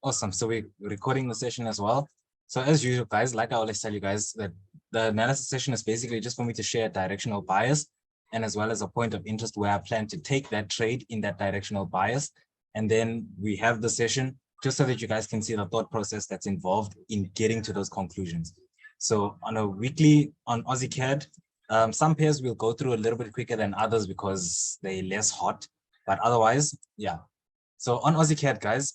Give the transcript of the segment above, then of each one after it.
Awesome. So we're recording the session as well. So as usual, guys, like I always tell you guys, that the analysis session is basically just for me to share directional bias and as well as a point of interest where I plan to take that trade in that directional bias. And then we have the session just so that you guys can see the thought process that's involved in getting to those conclusions. So on a weekly on AUDCAD, some pairs will go through a little bit quicker than others because they're less hot, but otherwise, yeah. So on AUDCAD, guys,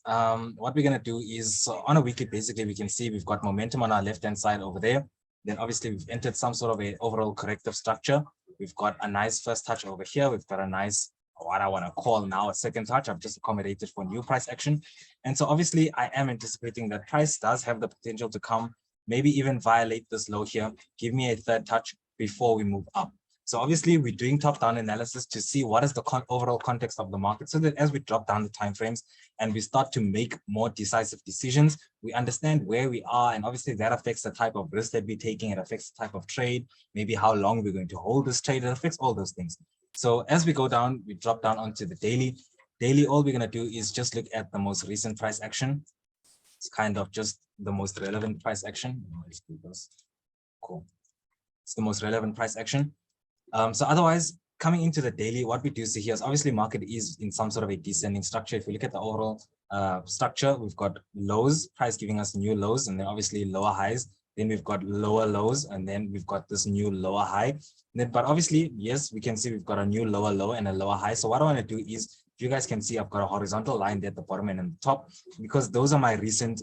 what we're going to do is on a weekly, basically, we can see we've got momentum on our left-hand side over there. Then obviously we've entered some sort of a overall corrective structure. We've got a nice first touch over here. We've got a nice, what I want to call now a second touch. I've just accommodated for new price action. And so obviously I am anticipating that price does have the potential to come, maybe even violate this low here, give me a third touch before we move up. So obviously we're doing top-down analysis to see what is the overall context of the market so that as we drop down the timeframes and we start to make more decisive decisions, we understand where we are. And obviously that affects the type of risk that we're taking. It affects the type of trade, maybe how long we're going to hold this trade. It affects all those things. So as we go down, we drop down onto the daily. Daily, all we're going to do is just look at the most recent price action. It's kind of just the most relevant price action. Let's do this. Cool. It's the most relevant price action. So otherwise, coming into the daily, what we do see here is obviously market is in some sort of a descending structure. If we look at the overall structure, we've got lows, price giving us new lows, and then obviously lower highs. Then we've got lower lows, and then we've got this new lower high. Then, but obviously, yes, we can see we've got a new lower low and a lower high. So what I want to do is, if you guys can see, I've got a horizontal line there at the bottom and on the top, because those are my recent,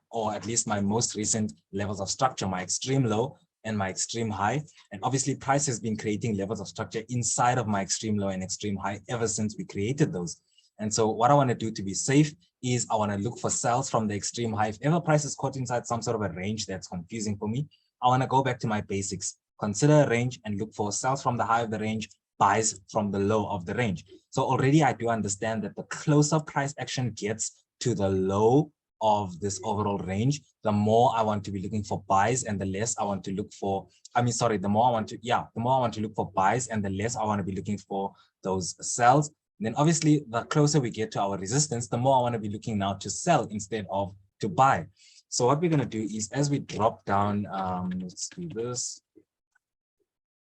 or at least my most recent levels of structure, my extreme low and my extreme high. And obviously price has been creating levels of structure inside of my extreme low and extreme high ever since we created those. And so what I want to do to be safe is I want to look for sells from the extreme high. If ever price is caught inside some sort of a range that's confusing for me, I want to go back to my basics, consider a range and look for sells from the high of the range, buys from the low of the range. So already I do understand that the closer price action gets to the low of this overall range, the more I want to be looking for buys and the less I want to look for, the more I want to look for buys and the less I want to be looking for those sells. And then obviously the closer we get to our resistance, the more I want to be looking now to sell instead of to buy. So what we're going to do is as we drop down, let's do this.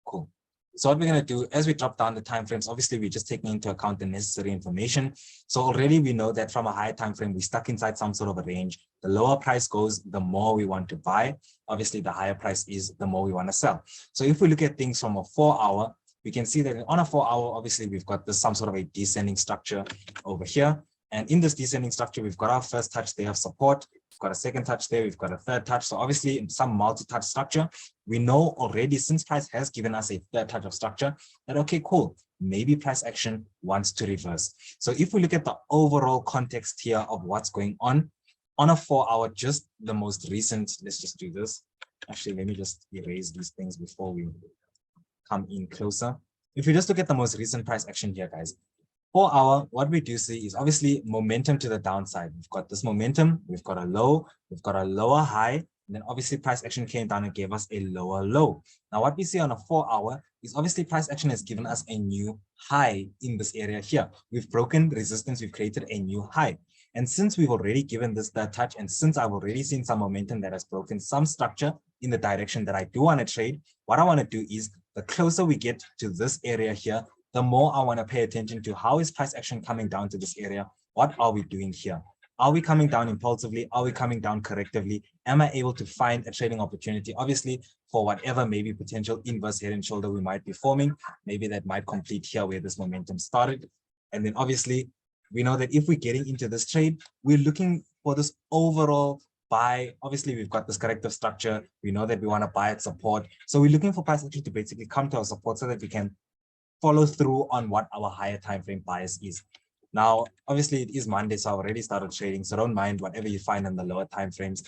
Cool. So what we're going to do as we drop down the timeframes, obviously we're just taking into account the necessary information. So already we know that from a higher time frame, we're stuck inside some sort of a range. The lower price goes, the more we want to buy. Obviously, the higher price is, the more we want to sell. So if we look at things from a 4-hour, we can see that on a 4-hour, obviously we've got this some sort of a descending structure over here. And in this descending structure, we've got our first touch there of support. We've got a second touch there. We've got a third touch. So obviously in some multi-touch structure, we know already since price has given us a third touch of structure that, okay, cool, maybe price action wants to reverse. So if we look at the overall context here of what's going on a 4-hour, just the most recent, let's just do this. Actually, let me just erase these things before we come in closer. If we just look at the most recent price action here, guys, 4-hour, what we do see is obviously momentum to the downside. We've got this momentum, we've got a low, we've got a lower high, and then obviously price action came down and gave us a lower low. Now what we see on a 4-hour is obviously price action has given us a new high in this area here. We've broken resistance, we've created a new high. And since we've already given this third touch, and since I've already seen some momentum that has broken some structure in the direction that I do want to trade, what I want to do is the closer we get to this area here, the more I want to pay attention to how is price action coming down to this area? What are we doing here? Are we coming down impulsively? Are we coming down correctively? Am I able to find a trading opportunity? Obviously, for whatever maybe potential inverse head and shoulder we might be forming, maybe that might complete here where this momentum started. And then obviously, we know that if we're getting into this trade, we're looking for this overall buy. Obviously, we've got this corrective structure. We know that we want to buy at support. So we're looking for price action to basically come to our support so that we can follow through on what our higher time frame bias is. Now, obviously, it is Monday, so I already started trading, so don't mind whatever you find in the lower time frames.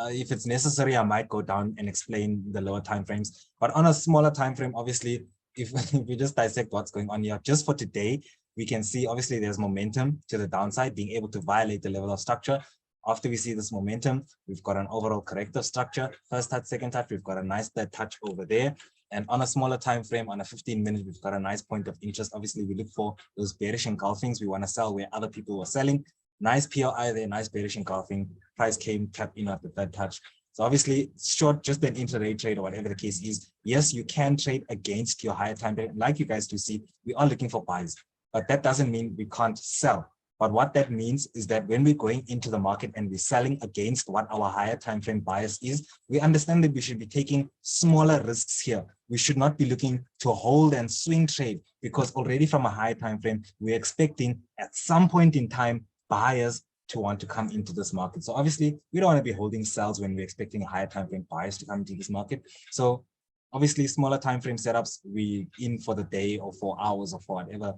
If it's necessary, I might go down and explain the lower time frames. But on a smaller time frame, obviously, if we just dissect what's going on here, just for today, we can see obviously there's momentum to the downside, being able to violate the level of structure. After we see this momentum, we've got an overall corrective structure. First touch, second touch, we've got a nice third touch over there. And on a smaller time frame, on a 15-minute, we've got a nice point of interest. Obviously, we look for those bearish engulfings. We want to sell where other people were selling. Nice PLI there, nice bearish engulfing. Price came, tapped in at the third touch. So obviously, short, just an intraday trade or whatever the case is. Yes, you can trade against your higher time frame. Like you guys do see, we are looking for buys, but that doesn't mean we can't sell. But what that means is that when we're going into the market and we're selling against what our higher time frame bias is, we understand that we should be taking smaller risks here. We should not be looking to hold and swing trade, because already from a higher time frame, we're expecting at some point in time buyers to want to come into this market. So obviously, we don't want to be holding sells when we're expecting a higher time frame buyers to come into this market. So obviously, smaller time frame setups, we in for the day or for hours or for whatever,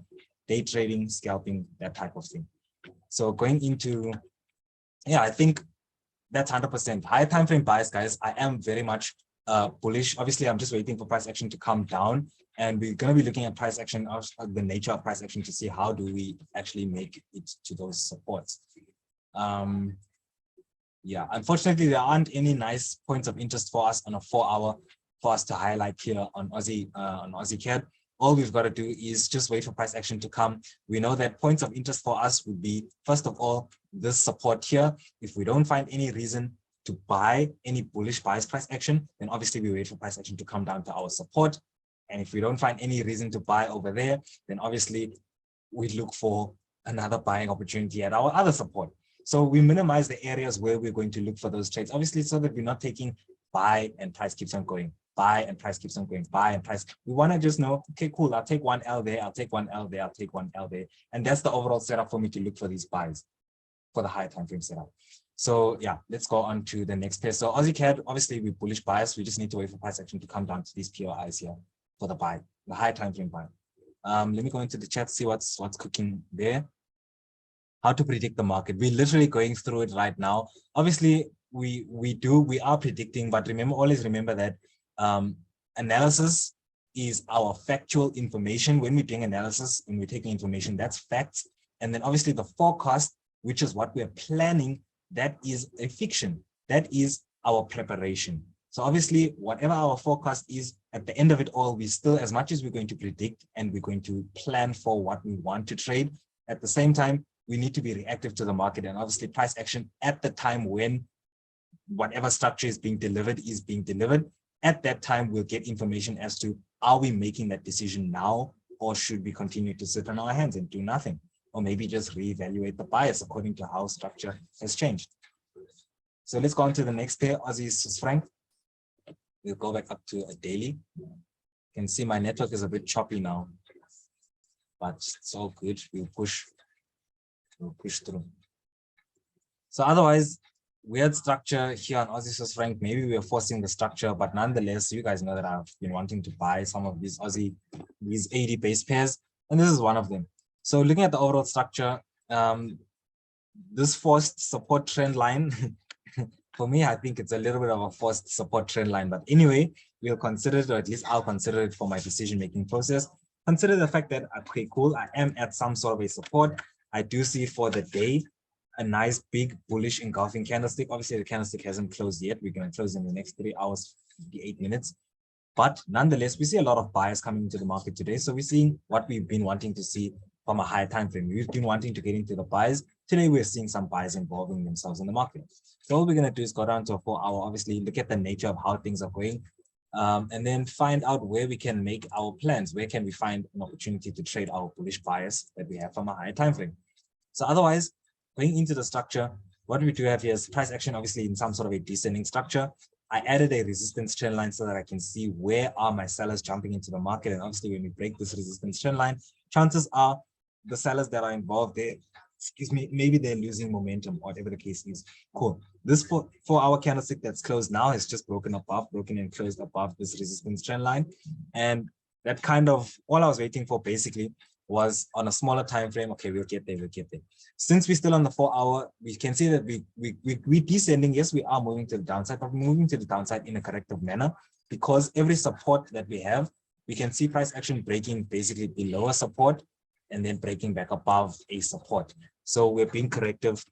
day trading, scalping, that type of thing. So going into, yeah, I think that's 100%. Higher time frame buyers, guys, I am very much bullish. Obviously, I'm just waiting for price action to come down. And we're going to be looking at price action, of the nature of price action, to see how do we actually make it to those supports. Yeah, unfortunately, there aren't any nice points of interest for us on a 4-hour for us to highlight here on AUDCAD. All we've got to do is just wait for price action to come. We know that points of interest for us would be, first of all, this support here. If we don't find any reason to buy any bullish bias price action, then obviously we wait for price action to come down to our support. And if we don't find any reason to buy over there, then obviously we look for another buying opportunity at our other support. So we minimize the areas where we're going to look for those trades, obviously, so that we're not taking buy and price keeps on going, buy and price keeps on going, buy and price. We want to just know, okay, cool, I'll take one L there, I'll take one L there, I'll take one L there. And that's the overall setup for me to look for these buys for the higher time frame setup. So yeah, let's go on to the next pair. So AUDCAD, obviously we bullish bias. We just need to wait for price action to come down to these POIs here for the buy, the high time frame buy. Let me go into the chat, see what's cooking there. How to predict the market. We're literally going through it right now. Obviously, we are predicting, but always remember that analysis is our factual information. When we're doing analysis and we're taking information, that's facts. And then obviously the forecast, which is what we're planning, that is a fiction. That is our preparation. So obviously, whatever our forecast is, at the end of it all, we still, as much as we're going to predict and we're going to plan for what we want to trade, at the same time, we need to be reactive to the market, and obviously price action at the time when whatever structure is being delivered. At that time, we'll get information as to, are we making that decision now, or should we continue to sit on our hands and do nothing? Or maybe just reevaluate the bias according to how structure has changed. So let's go on to the next pair, Aussie Swiss franc. We'll go back up to a daily. You can see my network is a bit choppy now, but it's all good. We'll push through. So otherwise, weird structure here on Aussie Swiss franc. Maybe we're forcing the structure, but nonetheless, you guys know that I've been wanting to buy some of these these AUD base pairs, and this is one of them. So looking at the overall structure, this forced support trend line, for me, I think it's a little bit of a forced support trend line. But anyway, we'll consider it, or at least I'll consider it for my decision-making process. Consider the fact that, okay, cool, I am at some sort of a support. I do see for the day a nice big bullish engulfing candlestick. Obviously, the candlestick hasn't closed yet. We're going to close in the next 3 hours, 58 minutes. But nonetheless, we see a lot of buyers coming into the market today. So we're seeing what we've been wanting to see from a higher time frame. We've been wanting to get into the buys. Today, we're seeing some buyers involving themselves in the market. So all we're going to do is go down to a 4-hour, obviously look at the nature of how things are going, and then find out where we can make our plans. Where can we find an opportunity to trade our bullish bias that we have from a higher time frame? So otherwise, going into the structure, what we do have here is price action, obviously in some sort of a descending structure. I added a resistance trend line so that I can see where are my sellers jumping into the market. And obviously when we break this resistance trend line, chances are the sellers that are involved there, excuse me, maybe they're losing momentum, whatever the case is. Cool. This 4-hour candlestick that's closed now has just broken and closed above this resistance trend line. And that kind of, all I was waiting for basically was on a smaller time frame. Okay, we'll get there. Since we're still on the 4-hour, we can see that we're descending. Yes, we are moving to the downside, but we're moving to the downside in a corrective manner, because every support that we have, we can see price action breaking basically below a support and then breaking back above a support. So we're being corrective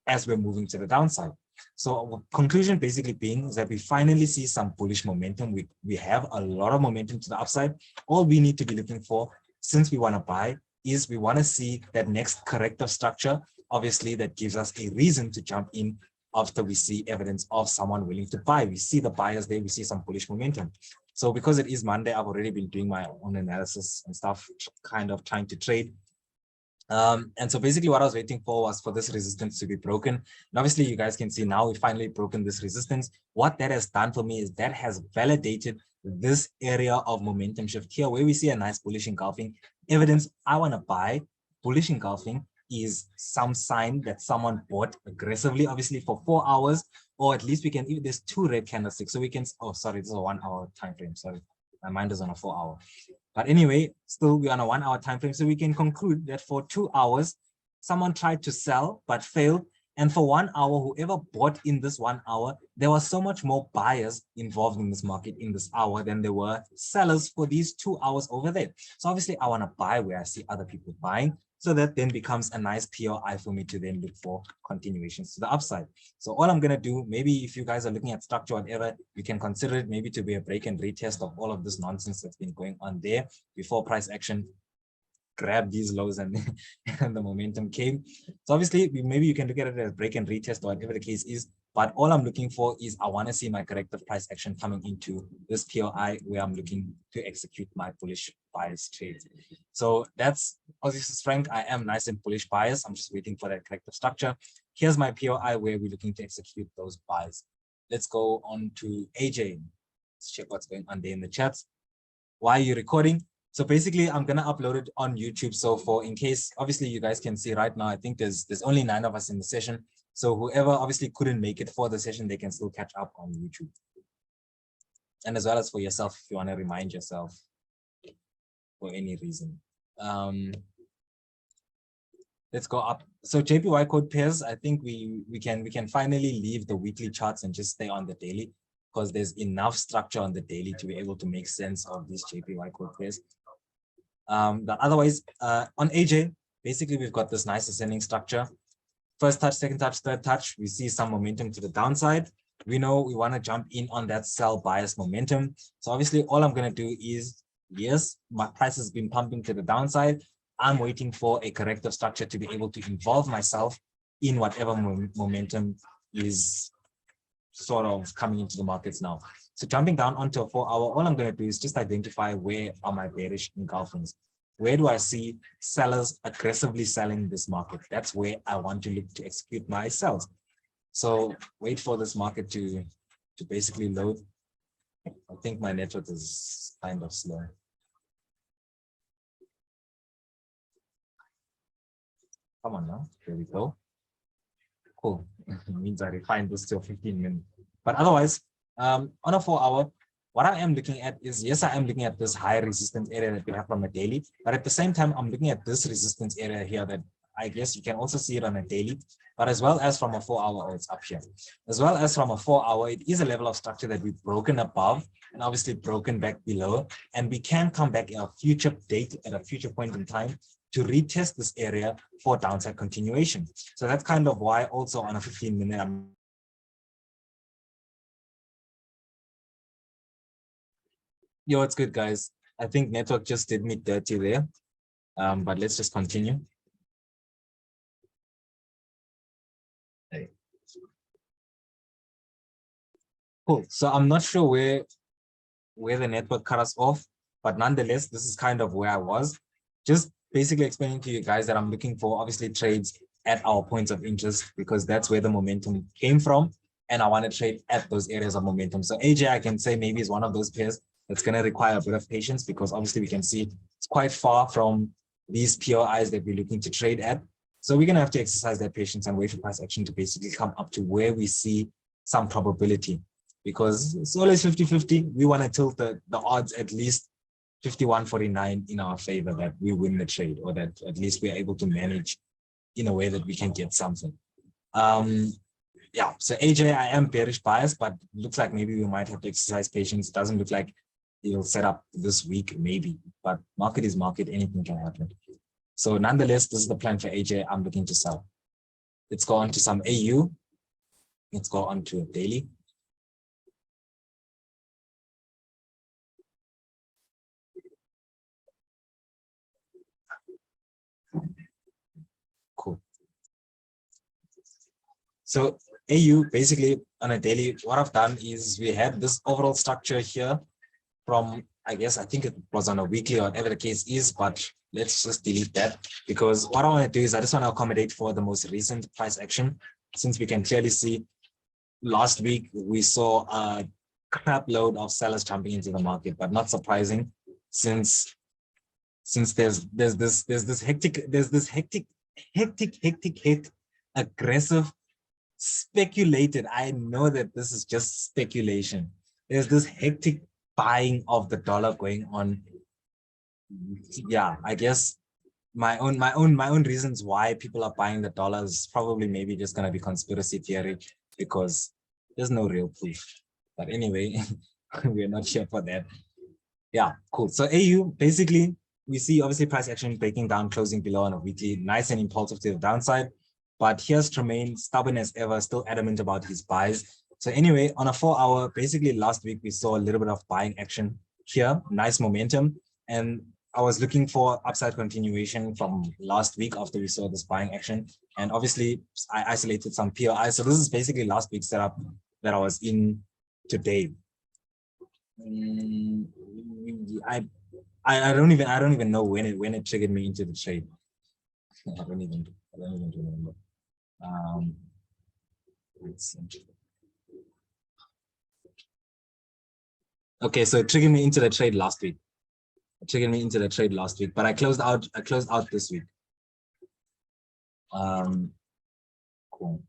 as we're moving to the downside. So our conclusion basically being is that we finally see some bullish momentum. We have a lot of momentum to the upside. All we need to be looking for, since we want to buy, is we want to see that next corrective structure obviously that gives us a reason to jump in after we see evidence of someone willing to buy. We see the buyers there, we see some bullish momentum. So because it is Monday, I've already been doing my own analysis and stuff, kind of trying to trade. And so basically what I was waiting for was for this resistance to be broken. And obviously you guys can see now we've finally broken this resistance. What that has done for me is that has validated this area of momentum shift here, where we see a nice bullish engulfing. Evidence I want to buy, bullish engulfing, is some sign that someone bought aggressively, obviously for 4 hours, or at least we can, there's 2 red candlesticks. So we can, oh, sorry, this is a 1 hour time frame. Sorry, my mind is on a 4 hour. But anyway, still we're on a 1 hour time frame. So we can conclude that for 2 hours, someone tried to sell but failed. And for 1 hour, whoever bought in this 1 hour, there was so much more buyers involved in this market in this hour than there were sellers for these 2 hours over there. So obviously I want to buy where I see other people buying. So that then becomes a nice POI for me to then look for continuations to the upside. So all I'm going to do, maybe if you guys are looking at structure or whatever, you can consider it maybe to be a break and retest of all of this nonsense that's been going on there before price action grab these lows and, and the momentum came. So obviously maybe you can look at it as break and retest or whatever the case is, but all I'm looking for is I want to see my corrective price action coming into this POI where I'm looking to execute my bullish bias trades. So that's obviously strength. I am nice and bullish bias. I'm just waiting for that corrective structure. Here's my POI where we're looking to execute those buys. Let's go on to AJ. Let's check what's going on there in the chats. Why are you recording? So basically, I'm going to upload it on YouTube. So for in case, obviously, you guys can see right now, I think there's only 9 of us in the session. So whoever obviously couldn't make it for the session, they can still catch up on YouTube. And as well as for yourself, if you want to remind yourself for any reason. Let's go up. So JPY code pairs, I think we can finally leave the weekly charts and just stay on the daily, because there's enough structure on the daily to be able to make sense of these JPY code pairs. But otherwise, on AJ, basically we've got this nice ascending structure. First touch, second touch, third touch, we see some momentum to the downside. We know we want to jump in on that sell bias momentum. So obviously all I'm going to do is, yes, my price has been pumping to the downside. I'm waiting for a corrective structure to be able to involve myself in whatever momentum is sort of coming into the markets now. So jumping down onto a 4 hour, all I'm going to do is just identify where are my bearish engulfings. Where do I see sellers aggressively selling this market? That's where I want to look to execute my sells. So wait for this market to basically load. I think my network is kind of slow. Come on now, here we go. Cool. It means I refined this till 15 minutes. But otherwise, on a 4 hour, what I am looking at is, yes, I am looking at this high resistance area that we have from a daily, but at the same time, I'm looking at this resistance area here that I guess you can also see it on a daily, but as well as from a 4 hour, it's up here. As well as from a 4 hour, it is a level of structure that we've broken above and obviously broken back below. And we can come back at a future date, at a future point in time, to retest this area for downside continuation. So that's kind of why also on a 15-minute, yo, it's good, guys. I think network just did me dirty there, but let's just continue. Hey. Cool. So I'm not sure where the network cut us off, but nonetheless, this is kind of where I was. Just basically explaining to you guys that I'm looking for obviously trades at our points of interest, because that's where the momentum came from. And I want to trade at those areas of momentum. So AJ, I can say maybe is one of those pairs that's going to require a bit of patience, because obviously we can see it's quite far from these POIs that we're looking to trade at. So we're going to have to exercise that patience and wait for price action to basically come up to where we see some probability, because it's always 50-50. We want to tilt the odds at least 51-49 in our favor that we win the trade, or that at least we're able to manage in a way that we can get something. Yeah, so AJ, I am bearish biased, but looks like maybe we might have to exercise patience. It doesn't look like it'll set up this week, maybe, but market is market, anything can happen. So nonetheless, this is the plan for AJ. I'm looking to sell. Let's go on to some AU. Let's go on to a daily. Cool. So AU basically on a daily, what I've done is we had this overall structure here from, I think it was on a weekly or whatever the case is, but let's just delete that, because what I want to do is I just want to accommodate for the most recent price action, since we can clearly see last week we saw a crap load of sellers jumping into the market, but not surprising since there's this hectic aggressive speculated. I know that this is just speculation. There's this hectic buying of the dollar going on. Yeah, I guess my own reasons why people are buying the dollar is probably maybe just gonna be conspiracy theory, because there's no real proof. But anyway, we're not here for that. Yeah, cool. So AU, basically, we see obviously price action breaking down, closing below on a weekly, nice and impulsive to the downside. But here's T.Mayne, stubborn as ever, still adamant about his buys. So anyway, on a 4-hour, basically last week, we saw a little bit of buying action here, nice momentum. And I was looking for upside continuation from last week after we saw this buying action. And obviously, I isolated some POI. So this is basically last week's setup that I was in today. I don't even know when it triggered me into the trade. I don't even remember. Okay, so it triggered me into the trade last week. But I closed out this week. Cool.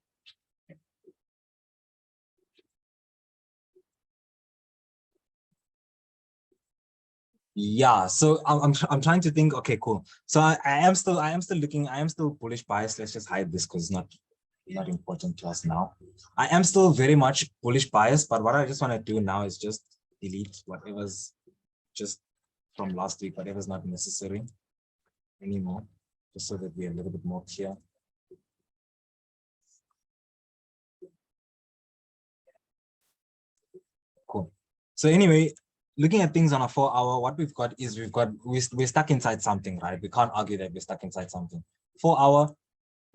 Yeah, so I'm trying to think. Okay, cool. So I am still bullish bias. Let's just hide this because it's not important to us now. I am still very much bullish bias, but what I just want to do now is just delete whatever's just from last week, whatever's not necessary anymore, just so that we're a little bit more clear. Cool. So anyway, looking at things on a 4-hour, what we've got is we're stuck inside something, right? We can't argue that we're stuck inside something. 4-hour,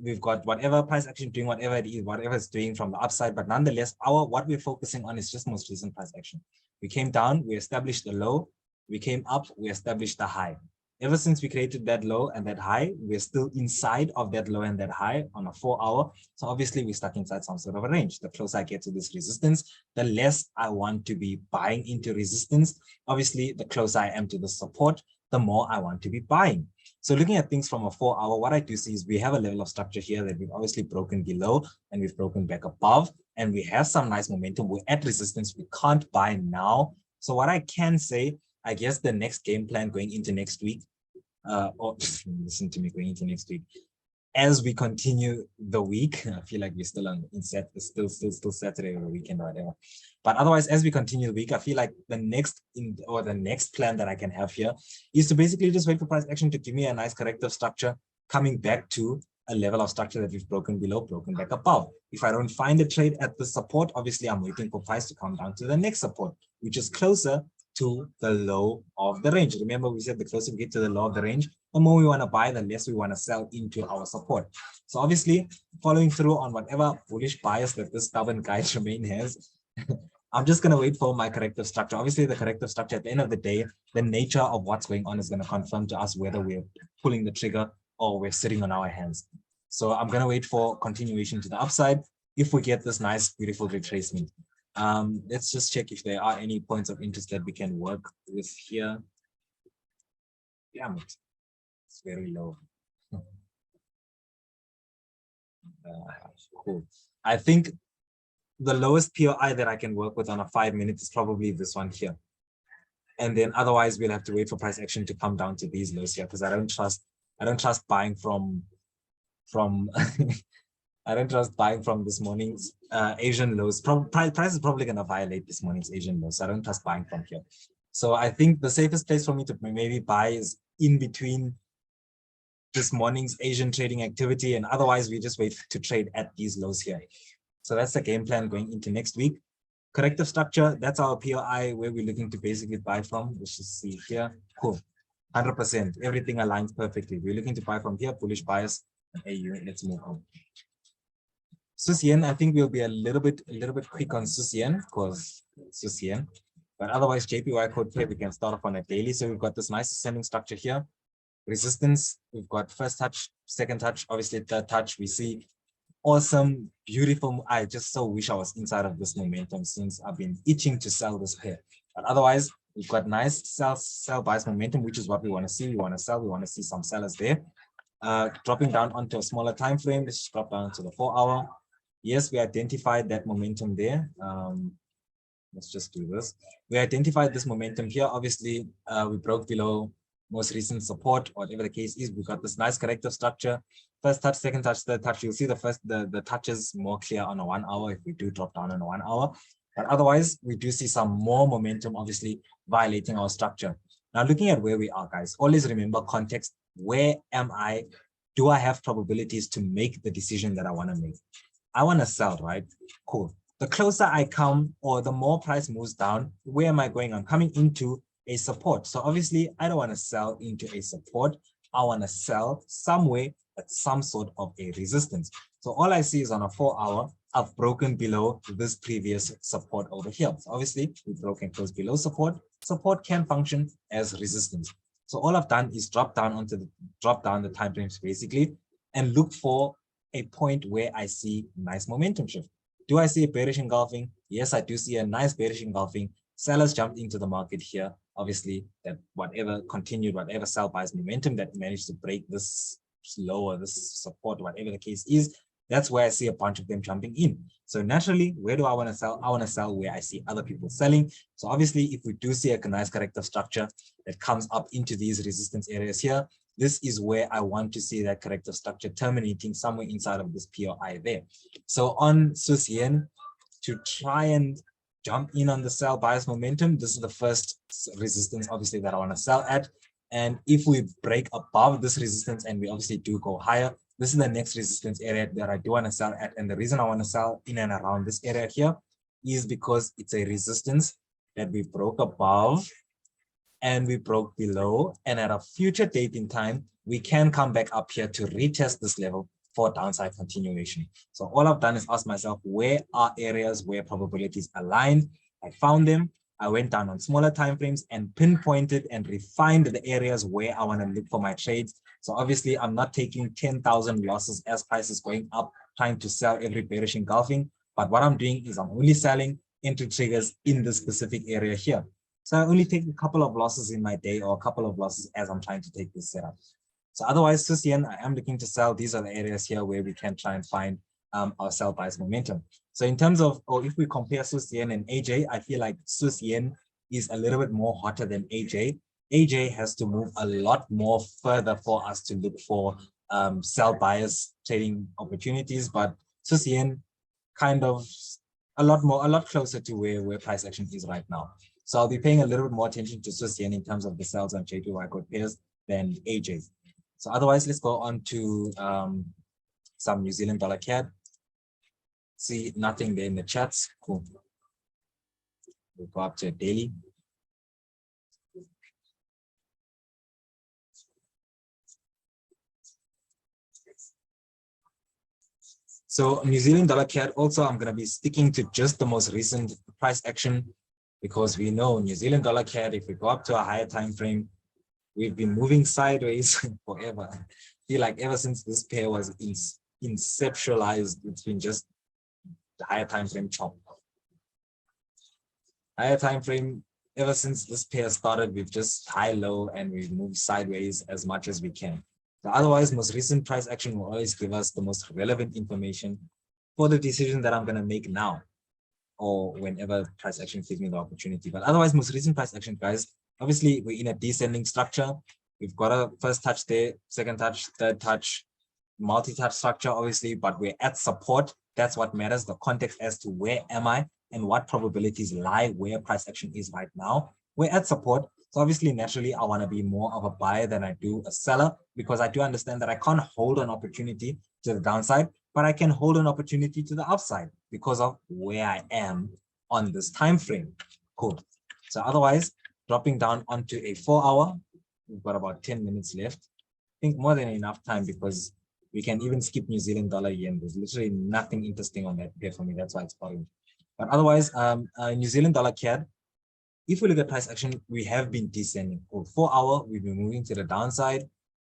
we've got whatever price action doing, whatever it is, whatever it's doing from the upside, but nonetheless, what we're focusing on is just most recent price action. We came down, we established the low, we came up, we established the high. Ever since we created that low and that high, we're still inside of that low and that high on a 4-hour. So obviously we're stuck inside some sort of a range. The closer I get to this resistance, the less I want to be buying into resistance. Obviously, the closer I am to the support, the more I want to be buying. So looking at things from a 4-hour, what I do see is we have a level of structure here that we've obviously broken below and we've broken back above, and we have some nice momentum. We're at resistance. We can't buy now. So what I can say, I guess the next game plan going into next week, or listen to me, going into next week, as we continue the week, I feel like we're still still Saturday or the weekend or whatever. But otherwise, as we continue the week, I feel like the next plan that I can have here is to basically just wait for price action to give me a nice corrective structure, coming back to a level of structure that we've broken below, broken back above. If I don't find a trade at the support, obviously I'm waiting for price to come down to the next support, which is closer to the low of the range. Remember, we said the closer we get to the low of the range, the more we want to buy, the less we want to sell into our support. So obviously, following through on whatever bullish bias that this stubborn guy T.Mayne has, I'm just going to wait for my corrective structure. Obviously, the corrective structure, at the end of the day, the nature of what's going on is going to confirm to us whether we're pulling the trigger or we're sitting on our hands. So I'm going to wait for continuation to the upside if we get this nice, beautiful retracement. Let's just check if there are any points of interest that we can work with here. Damn it, it's very low. Cool. I think the lowest POI that I can work with on a 5 minutes is probably this one here. And then otherwise we'll have to wait for price action to come down to these lows here, because I don't trust buying from I don't trust buying from this morning's Asian lows. Price is probably going to violate this morning's Asian lows. So I don't trust buying from here. So I think the safest place for me to maybe buy is in between this morning's Asian trading activity, and otherwise we just wait to trade at these lows here. So that's the game plan going into next week. Corrective structure, that's our POI where we're looking to basically buy from. Let's just see here. Cool. 100%. Everything aligns perfectly. We're looking to buy from here, bullish bias, AU. Let's move on. SUSYEN, I think we'll be a little bit quick on SUSYEN because SUSYEN. But otherwise, JPY code pair, we can start off on a daily. So we've got this nice ascending structure here. Resistance, we've got first touch, second touch, obviously third touch. We see awesome, beautiful. I just so wish I was inside of this momentum since I've been itching to sell this pair. But otherwise, we've got nice sell buys momentum, which is what we want to see. We want to sell. We want to see some sellers there. Dropping down onto a smaller time frame. Let's drop down to the 4-hour. Yes, we identified that momentum there. Let's just do this. We identified this momentum here. Obviously, we broke below most recent support, whatever the case is. We've got this nice corrective structure. First touch, second touch, third touch. You'll see the touches more clear on a 1 hour if we do drop down on a 1 hour. But otherwise, we do see some more momentum, obviously violating our structure. Now, looking at where we are, guys, always remember context. Where am I? Do I have probabilities to make the decision that I want to make? I want to sell, right? Cool. The closer I come or the more price moves down, where am I going? I'm coming into a support. So obviously, I don't want to sell into a support. I want to sell somewhere at some sort of a resistance. So all I see is on a 4-hour, I've broken below this previous support over here. So obviously, we've broken close below support. Support can function as resistance. So all I've done is drop down the time frames basically and look for a point where I see nice momentum shift. Do I see a bearish engulfing? Yes, I do see a nice bearish engulfing. Sellers jumped into the market here. Obviously, that whatever sell buys momentum that managed to break this lower, this support, whatever the case is, that's where I see a bunch of them jumping in. So naturally, where do I want to sell? I want to sell where I see other people selling. So obviously, if we do see a nice corrective structure that comes up into these resistance areas here, this is where I want to see that corrective structure terminating somewhere inside of this POI there. So on SUSYEN, to try and jump in on the sell bias momentum, this is the first resistance, obviously, that I want to sell at. And if we break above this resistance and we obviously do go higher, this is the next resistance area that I do want to sell at. And the reason I want to sell in and around this area here is because it's a resistance that we broke above and we broke below, and at a future date in time, we can come back up here to retest this level for downside continuation. So all I've done is ask myself, where are areas where probabilities align? I found them. I went down on smaller time frames and pinpointed and refined the areas where I want to look for my trades. So obviously, I'm not taking 10,000 losses as prices going up, trying to sell every bearish engulfing. But what I'm doing is I'm only selling into triggers in this specific area here. So I only take a couple of losses in my day or a couple of losses as I'm trying to take this setup. So otherwise, SUSYEN, I am looking to sell. These are the areas here where we can try and find our sell bias momentum. So in terms of, or if we compare SUSYEN and AJ, I feel like SUSYEN is a little bit more hotter than AJ. AJ has to move a lot more further for us to look for sell bias trading opportunities, but SUSYEN kind of a lot closer to where price action is right now. So I'll be paying a little bit more attention to SUSYEN in terms of the sells on JPY code pairs than AJ. So otherwise, let's go on to some New Zealand dollar CAD. See nothing there in the chats. Cool. We'll go up to a daily. So New Zealand dollar CAD also, I'm going to be sticking to just the most recent price action, because we know New Zealand dollar CAD, if we go up to a higher time frame, we've been moving sideways forever. I feel like ever since this pair was inceptualized, it's been just the higher time frame chop. Higher time frame, ever since this pair started, we've just high low and we've moved sideways as much as we can. So otherwise, most recent price action will always give us the most relevant information for the decision that I'm going to make now, or whenever price action gives me the opportunity. But otherwise, most recent price action, guys, obviously we're in a descending structure. We've got a first touch there, second touch, third touch, multi-touch structure, obviously, but we're at support. That's what matters, the context as to where am I and what probabilities lie where price action is right now. We're at support. So obviously, naturally, I want to be more of a buyer than I do a seller, because I do understand that I can't hold an opportunity to the downside, but I can hold an opportunity to the upside because of where I am on this time frame. Cool. So otherwise, dropping down onto a 4-hour, we've got about 10 minutes left. I think more than enough time, because We can even skip New Zealand dollar yen. There's literally nothing interesting on that pair for me. That's why it's orange. But otherwise, New Zealand dollar CAD, if we look at price action, we have been descending. For 4 hour, we've been moving to the downside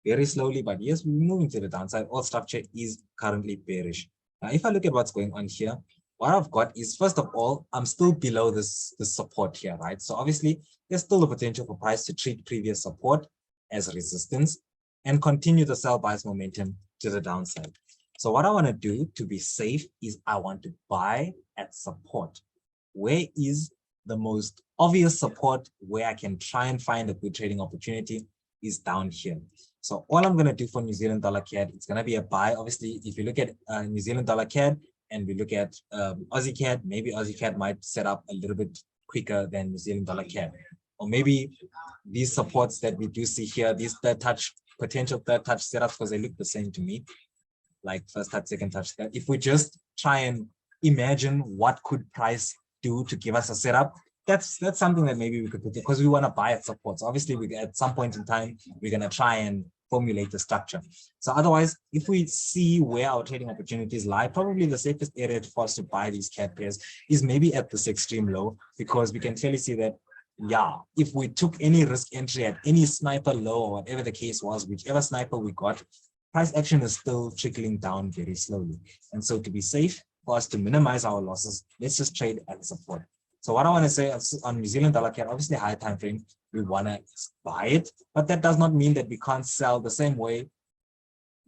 very slowly, but yes, we've been moving to the downside. All structure is currently bearish. Now, if I look at what's going on here, what I've got is, first of all, I'm still below this support here, right? So obviously, there's still the potential for price to treat previous support as resistance and continue the sell bias momentum to the downside. So what I want to do to be safe is I want to buy at support. Where is the most obvious support where I can try and find a good trading opportunity is down here. So all I'm going to do for New Zealand dollar CAD, it's going to be a buy. Obviously, if you look at New Zealand dollar CAD and we look at Aussie CAD, maybe Aussie CAD might set up a little bit quicker than New Zealand dollar CAD. Or maybe these supports that we do see here, these potential third touch setups, because they look the same to me, like first touch, second touch. If we just try and imagine what could price do to give us a setup, that's something that maybe we could put, because we want to buy at supports. Obviously, we at some point in time, we're going to try and formulate the structure. So otherwise, if we see where our trading opportunities lie, probably the safest area for us to buy these CAD pairs is maybe at this extreme low, because we can clearly see that, yeah, if we took any risk entry at any sniper low or whatever the case was, whichever sniper we got, price action is still trickling down very slowly. And so to be safe, for us to minimize our losses, let's just trade at support. So what I want to say on New Zealand dollar CAD, obviously higher time frame, we want to buy it, but that does not mean that we can't sell the same way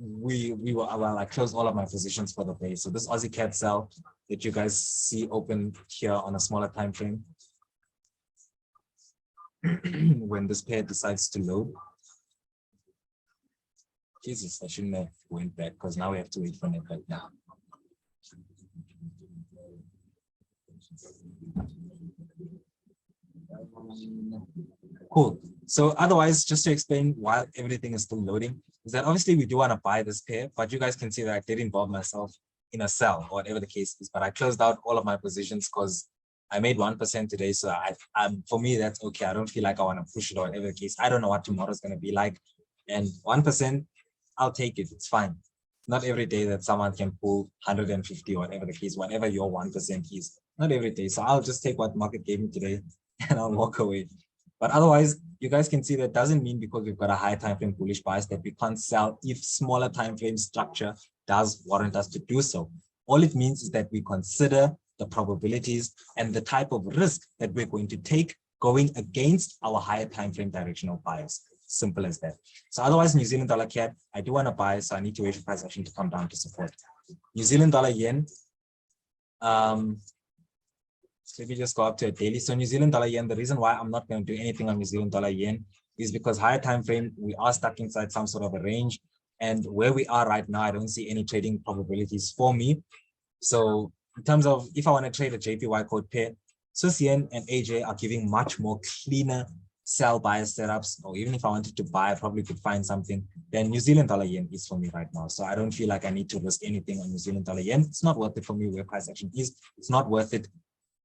I closed all of my positions for the day. So this Aussie CAD sell that you guys see open here on a smaller time frame, when this pair decides to load. Jesus, I shouldn't have went back, because now we have to wait for it right now. Cool. So otherwise, just to explain why everything is still loading, is that obviously we do want to buy this pair, but you guys can see that I did involve myself in a sell or whatever the case is, but I closed out all of my positions because I made 1% today. So for me, that's okay. I don't feel like I want to push it or whatever the case. I don't know what tomorrow is going to be like. And 1%, I'll take it. It's fine. Not every day that someone can pull 150 or whatever the case, whatever your 1% is. Not every day. So I'll just take what market gave me today and I'll walk away. But otherwise, you guys can see that doesn't mean because we've got a high time frame bullish bias that we can't sell if smaller time frame structure does warrant us to do so. All it means is that we consider the probabilities and the type of risk that we're going to take going against our higher time frame directional bias. Simple as that. So otherwise, New Zealand dollar CAD, I do want to buy, so I need to wait for price action to come down to support. New Zealand dollar yen, so let me just go up to a daily. So New Zealand dollar yen, the reason why I'm not going to do anything on New Zealand dollar yen is because higher time frame, we are stuck inside some sort of a range. And where we are right now, I don't see any trading probabilities for me. So in terms of if I want to trade a JPY code pair, Swiss yen and AJ are giving much more cleaner sell bias setups, or even if I wanted to buy, I probably could find something. Then New Zealand dollar yen is for me right now. So I don't feel like I need to risk anything on New Zealand dollar yen. It's not worth it for me where price action is. It's not worth it.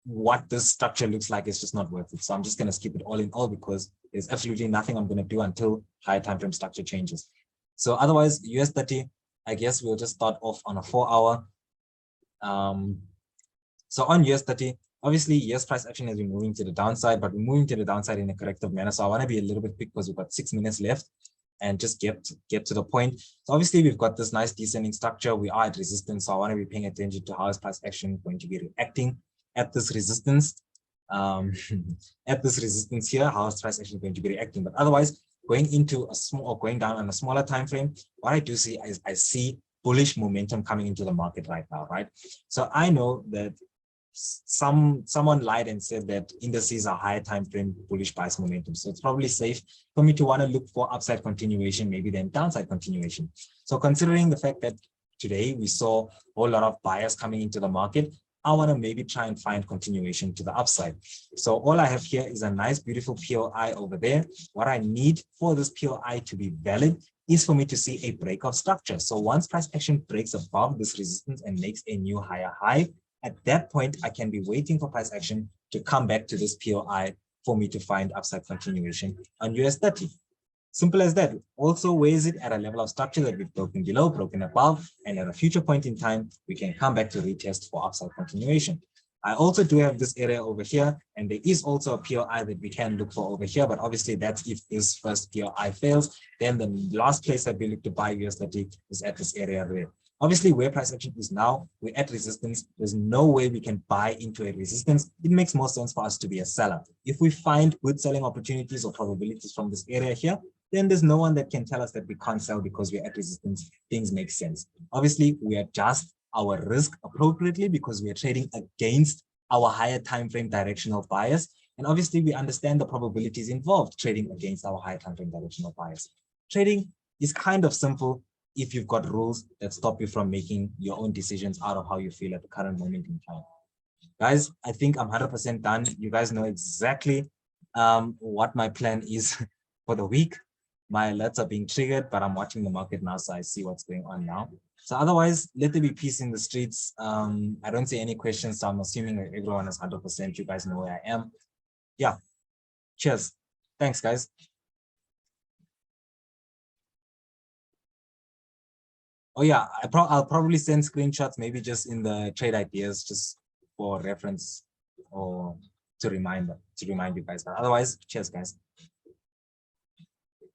What this structure looks like is just not worth it. So I'm just going to skip it all in all because there's absolutely nothing I'm going to do until higher time frame structure changes. So otherwise, US30, I guess we'll just start off on a 4 hour. So on US30, obviously, yes, price action has been moving to the downside, but we're moving to the downside in a corrective manner. So I want to be a little bit quick because we've got 6 minutes left and just get to the point. So obviously, we've got this nice descending structure. We are at resistance. So I want to be paying attention to how is price action going to be reacting at this resistance. At this resistance here, how is price action going to be reacting? But otherwise, going into a small or going down on a smaller time frame, what I do see is I see bullish momentum coming into the market right now, right? So I know that someone lied and said that indices are higher time frame bullish bias momentum. So it's probably safe for me to want to look for upside continuation, maybe then downside continuation. So considering the fact that today we saw a whole lot of buyers coming into the market, I want to maybe try and find continuation to the upside. So all I have here is a nice, beautiful POI over there. What I need for this POI to be valid is for me to see a break of structure. So once price action breaks above this resistance and makes a new higher high, at that point, I can be waiting for price action to come back to this POI for me to find upside continuation on US30. Simple as that. Also, where is it at a level of structure that we've broken below, broken above, and at a future point in time, we can come back to retest for upside continuation. I also do have this area over here, and there is also a POI that we can look for over here, but obviously that's if this first POI fails, then the last place that we look to buy US30 is at this area there. Obviously, where price action is now, we're at resistance. There's no way we can buy into a resistance. It makes more sense for us to be a seller. If we find good selling opportunities or probabilities from this area here, then there's no one that can tell us that we can't sell because we're at resistance. Things make sense. Obviously, we adjust our risk appropriately because we are trading against our higher time frame directional bias. And obviously, we understand the probabilities involved trading against our higher time frame directional bias. Trading is kind of simple if you've got rules that stop you from making your own decisions out of how you feel at the current moment in time. Guys, I think I'm 100% done. You guys know exactly what my plan is for the week. My alerts are being triggered, but I'm watching the market now, so I see what's going on now. So otherwise, let there be peace in the streets. I don't see any questions, so I'm assuming that everyone is 100%. You guys know where I am. Yeah. Cheers. Thanks, guys. Oh yeah, I'll probably send screenshots, maybe just in the trade ideas, just for reference or to remind you guys. But otherwise, cheers, guys.